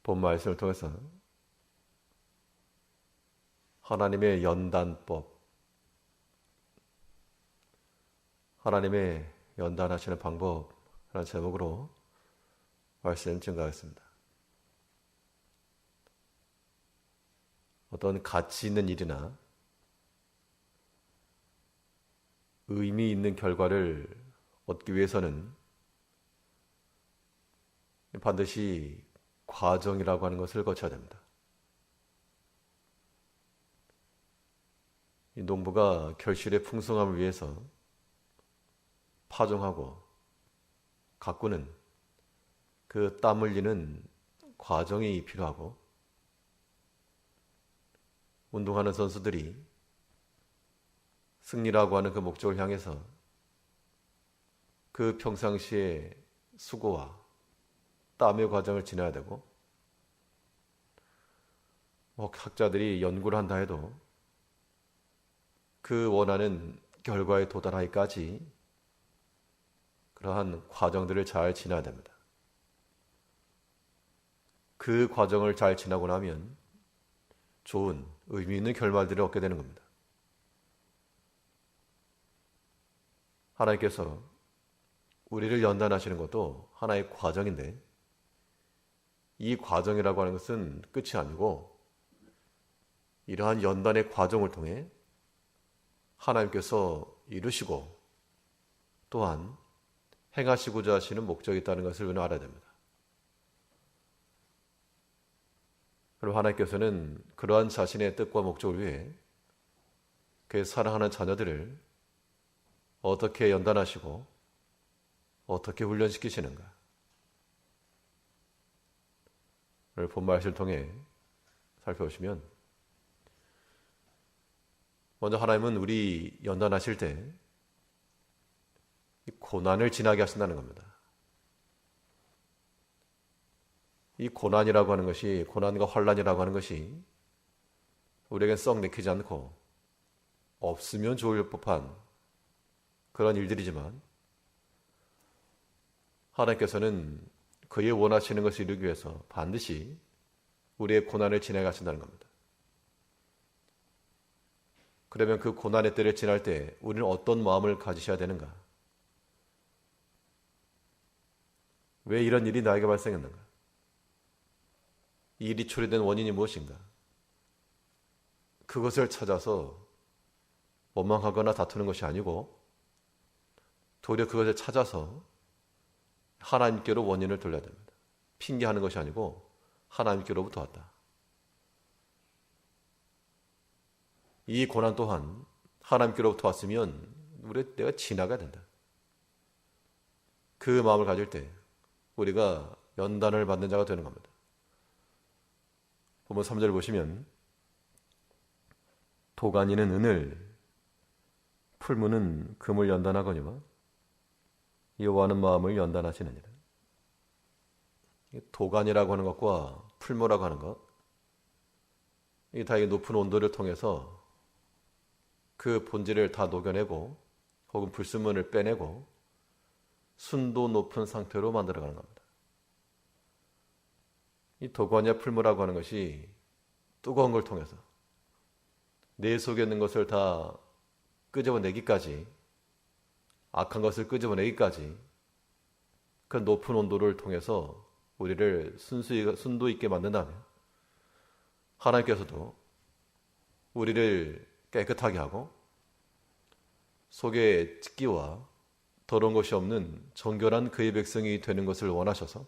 본 말씀을 통해서 하나님의 연단법, 하나님의 연단하시는 방법이라는 제목으로 말씀 증가하겠습니다. 어떤 가치 있는 일이나 의미 있는 결과를 얻기 위해서는 반드시 과정이라고 하는 것을 거쳐야 됩니다. 이 농부가 결실의 풍성함을 위해서 파종하고 가꾸는 그 땀 흘리는 과정이 필요하고, 운동하는 선수들이 승리라고 하는 그 목적을 향해서 그 평상시에 수고와 땀의 과정을 지나야 되고, 학자들이 연구를 한다 해도 그 원하는 결과에 도달하기까지 그러한 과정들을 잘 지나야 됩니다. 그 과정을 잘 지나고 나면 좋은 의미 있는 결말들을 얻게 되는 겁니다. 하나님께서 우리를 연단하시는 것도 하나의 과정인데, 이 과정이라고 하는 것은 끝이 아니고 이러한 연단의 과정을 통해 하나님께서 이루시고 또한 행하시고자 하시는 목적이 있다는 것을 우리는 알아야 됩니다. 그리고 하나님께서는 그러한 자신의 뜻과 목적을 위해 그의 사랑하는 자녀들을 어떻게 연단하시고 어떻게 훈련시키시는가, 오늘 본 말씀을 통해 살펴보시면, 먼저 하나님은 우리 연단하실 때 고난을 지나게 하신다는 겁니다. 이 고난이라고 하는 것이, 고난과 환난이라고 하는 것이 우리에겐 썩 내키지 않고 없으면 좋을 법한 그런 일들이지만, 하나님께서는 그의 원하시는 것을 이루기 위해서 반드시 우리의 고난을 지나게 하신다는 겁니다. 그러면 그 고난의 때를 지날 때 우리는 어떤 마음을 가지셔야 되는가? 왜 이런 일이 나에게 발생했는가? 이 일이 초래된 원인이 무엇인가? 그것을 찾아서 원망하거나 다투는 것이 아니고, 도리어 그것을 찾아서 하나님께로 원인을 돌려야 됩니다. 핑계하는 것이 아니고 하나님께로부터 왔다. 이 고난 또한 하나님께로부터 왔으면 내가 지나가야 된다. 그 마음을 가질 때 우리가 연단을 받는 자가 되는 겁니다. 본문 3절을 보시면, 도가니는 은을, 풀무는 금을 연단하거니와 여호와는 마음을 연단하시느니라. 도가니라고 하는 것과 풀무라고 하는 것, 이게 다 높은 온도를 통해서 그 본질을 다 녹여내고 혹은 불순물을 빼내고 순도 높은 상태로 만들어가는 겁니다. 이 도가니와 풀무라고 하는 것이 뜨거운 걸 통해서 내 속에 있는 것을 다 끄집어내기까지, 악한 것을 끄집어내기까지 그 높은 온도를 통해서 우리를 순도 있게 만든다면, 하나님께서도 우리를 깨끗하게 하고 속에 찢기와 더러운 것이 없는 정결한 그의 백성이 되는 것을 원하셔서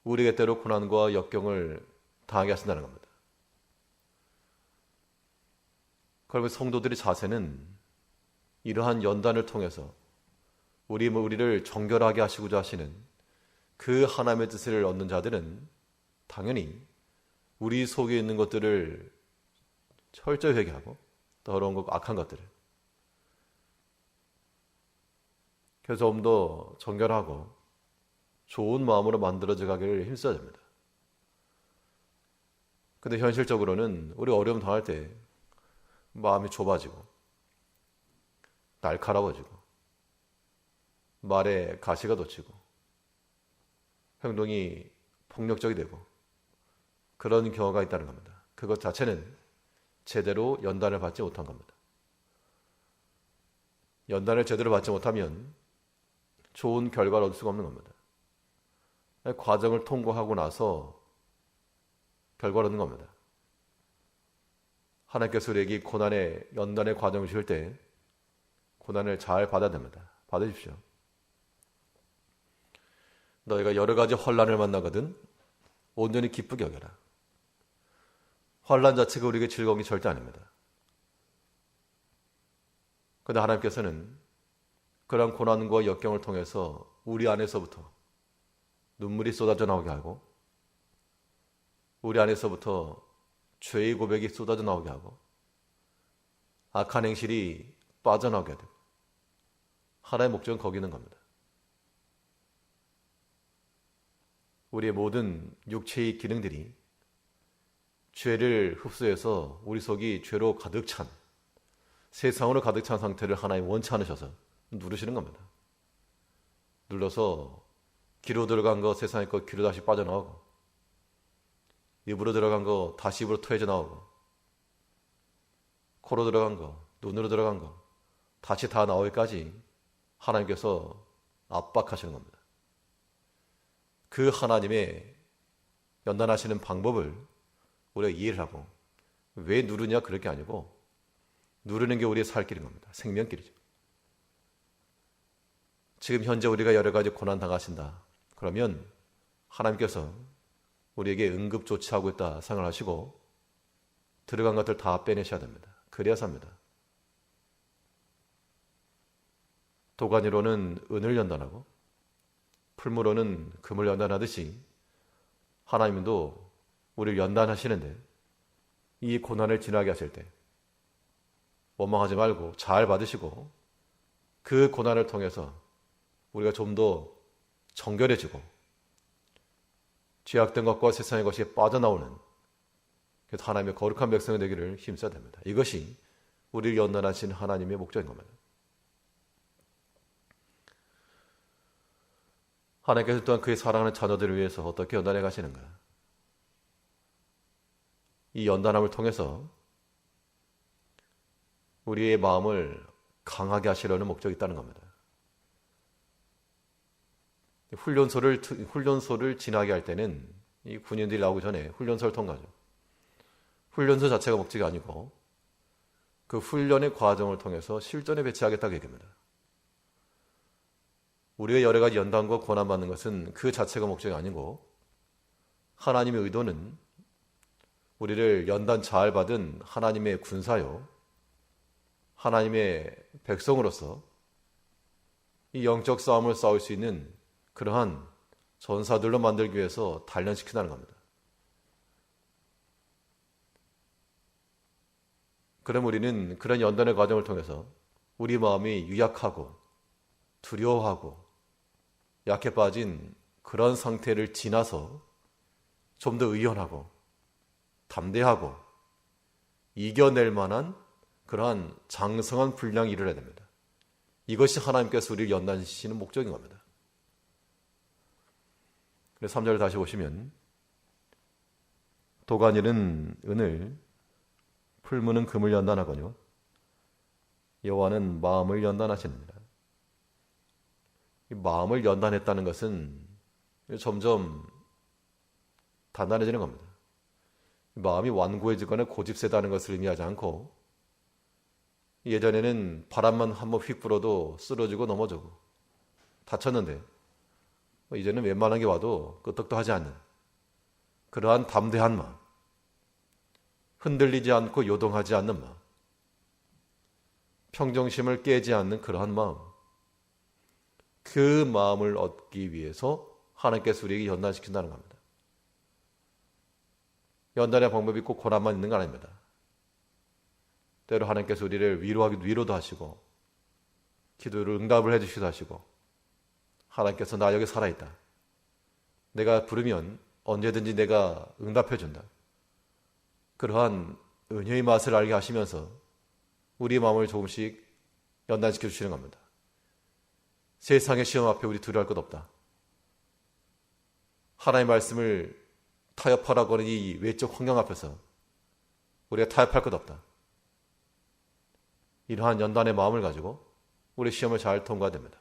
우리에게 때로 고난과 역경을 당하게 하신다는 겁니다. 그러면 성도들의 자세는 이러한 연단을 통해서 우리를 정결하게 하시고자 하시는 그 하나님의 뜻을 얻는 자들은 당연히 우리 속에 있는 것들을 철저히 회개하고, 더러운 것, 악한 것들을, 그래서 좀 더 정결하고 좋은 마음으로 만들어져 가기를 힘써야 됩니다. 근데 현실적으로는 우리 어려움 당할 때 마음이 좁아지고 날카로워지고 말에 가시가 돋치고 행동이 폭력적이 되고 그런 경우가 있다는 겁니다. 그것 자체는 제대로 연단을 받지 못한 겁니다. 연단을 제대로 받지 못하면 좋은 결과를 얻을 수가 없는 겁니다. 과정을 통과하고 나서 결과를 얻는 겁니다. 하나님께서 우리에게 고난의 연단의 과정을 주실 때 고난을 잘 받아야 됩니다. 받으십시오. 너희가 여러 가지 환난을 만나거든 온전히 기쁘게 여겨라. 환난 자체가 우리에게 즐거운 게 절대 아닙니다. 그런데 하나님께서는 그런 고난과 역경을 통해서 우리 안에서부터 눈물이 쏟아져 나오게 하고 우리 안에서부터 죄의 고백이 쏟아져 나오게 하고 악한 행실이 빠져나오게 되고 하나의 목적은 거기 있는 겁니다. 우리의 모든 육체의 기능들이 죄를 흡수해서 우리 속이 죄로 가득 찬 세상으로 가득 찬 상태를 하나님 원치 않으셔서 누르시는 겁니다. 눌러서 귀로 들어간 거 세상의 거 귀로 다시 빠져나오고 입으로 들어간 거 다시 입으로 토해져 나오고 코로 들어간 거 눈으로 들어간 거 다시 다 나오기까지 하나님께서 압박하시는 겁니다. 그 하나님의 연단하시는 방법을 우리가 이해를 하고 왜 누르냐 그럴 게 아니고 누르는 게 우리의 살 길인 겁니다. 생명길이죠. 지금 현재 우리가 여러 가지 고난 당하신다. 그러면 하나님께서 우리에게 응급 조치하고 있다 생각하시고 들어간 것들 다 빼내셔야 됩니다. 그래야 삽니다. 도가니로는 은을 연단하고 풀무로는 금을 연단하듯이 하나님도 우리를 연단하시는데 이 고난을 지나게 하실 때 원망하지 말고 잘 받으시고 그 고난을 통해서 우리가 좀 더 정결해지고 죄악된 것과 세상의 것이 빠져나오는 그래서 하나님의 거룩한 백성이 되기를 힘써야 됩니다. 이것이 우리를 연단하신 하나님의 목적인 겁니다. 하나님께서 또한 그의 사랑하는 자녀들을 위해서 어떻게 연단해 가시는가? 이 연단함을 통해서 우리의 마음을 강하게 하시려는 목적이 있다는 겁니다. 훈련소를 지나게 할 때는 이 군인들이 나오기 전에 훈련소를 통과하죠. 훈련소 자체가 목적이 아니고 그 훈련의 과정을 통해서 실전에 배치하겠다고 얘기합니다. 우리가 여러 가지 연단과 고난받는 것은 그 자체가 목적이 아니고 하나님의 의도는 우리를 연단 잘 받은 하나님의 군사요 하나님의 백성으로서 이 영적 싸움을 싸울 수 있는 그러한 전사들로 만들기 위해서 단련시킨다는 겁니다. 그럼 우리는 그런 연단의 과정을 통해서 우리 마음이 유약하고 두려워하고 약해 빠진 그런 상태를 지나서 좀 더 의연하고 담대하고 이겨낼 만한 그러한 장성한 분량이 이르러야 됩니다. 이것이 하나님께서 우리를 연단시키는 목적인 겁니다. 그래서 3절을 다시 보시면 도가니는 은을 풀무는 금을 연단하거니와 여호와는 마음을 연단하시느니라. 이 마음을 연단했다는 것은 점점 단단해지는 겁니다. 마음이 완고해지거나 고집세다는 것을 의미하지 않고 예전에는 바람만 한번 휙 불어도 쓰러지고 넘어지고 다쳤는데 이제는 웬만한 게 와도 끄떡도 하지 않는 그러한 담대한 마음, 흔들리지 않고 요동하지 않는 마음, 평정심을 깨지 않는 그러한 마음, 그 마음을 얻기 위해서 하나님께서 우리에게 연단시킨다는 겁니다. 연단의 방법이 꼭 고난만 있는 건 아닙니다. 때로 하나님께서 우리를 위로도 하시고 기도를 응답을 해주시기도 하시고 하나님께서 나 여기 살아있다. 내가 부르면 언제든지 내가 응답해준다. 그러한 은혜의 맛을 알게 하시면서 우리 마음을 조금씩 연단시켜 주시는 겁니다. 세상의 시험 앞에 우리 두려워할 것 없다. 하나님의 말씀을 타협하라고 하는 이 외적 환경 앞에서 우리가 타협할 것 없다. 이러한 연단의 마음을 가지고 우리 시험을 잘 통과해야 됩니다.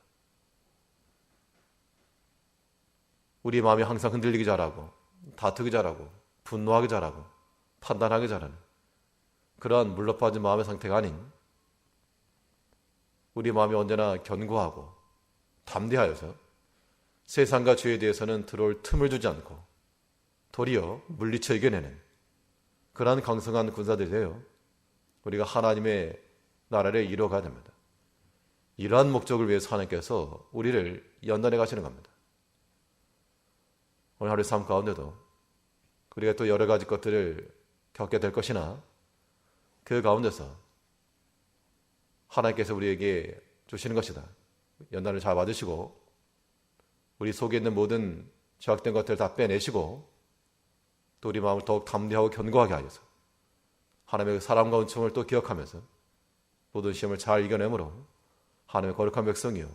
우리 마음이 항상 흔들리기 잘하고 다투기 잘하고 분노하기 잘하고 판단하기 잘하는 그러한 물러빠진 마음의 상태가 아닌 우리 마음이 언제나 견고하고 담대하여서 세상과 죄에 대해서는 들어올 틈을 주지 않고 도리어 물리쳐 이겨내는 그러한 강성한 군사들이 되어 우리가 하나님의 나라를 이루어가야 됩니다. 이러한 목적을 위해서 하나님께서 우리를 연단해 가시는 겁니다. 오늘 하루의 삶 가운데도 우리가 또 여러 가지 것들을 겪게 될 것이나 그 가운데서 하나님께서 우리에게 주시는 것이다. 연단을 잘 받으시고 우리 속에 있는 모든 죄악된 것들을 다 빼내시고 또 우리 마음을 더욱 담대하고 견고하게 하여서 하나님의 사랑과 은총을 또 기억하면서 모든 시험을 잘 이겨내므로 하나님의 거룩한 백성이요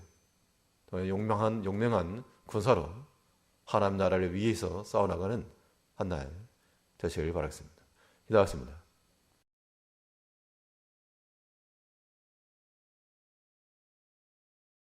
용맹한 군사로 하나님 나라를 위해서 싸워나가는 한 날 되시길 바라겠습니다. 기도하겠습니다.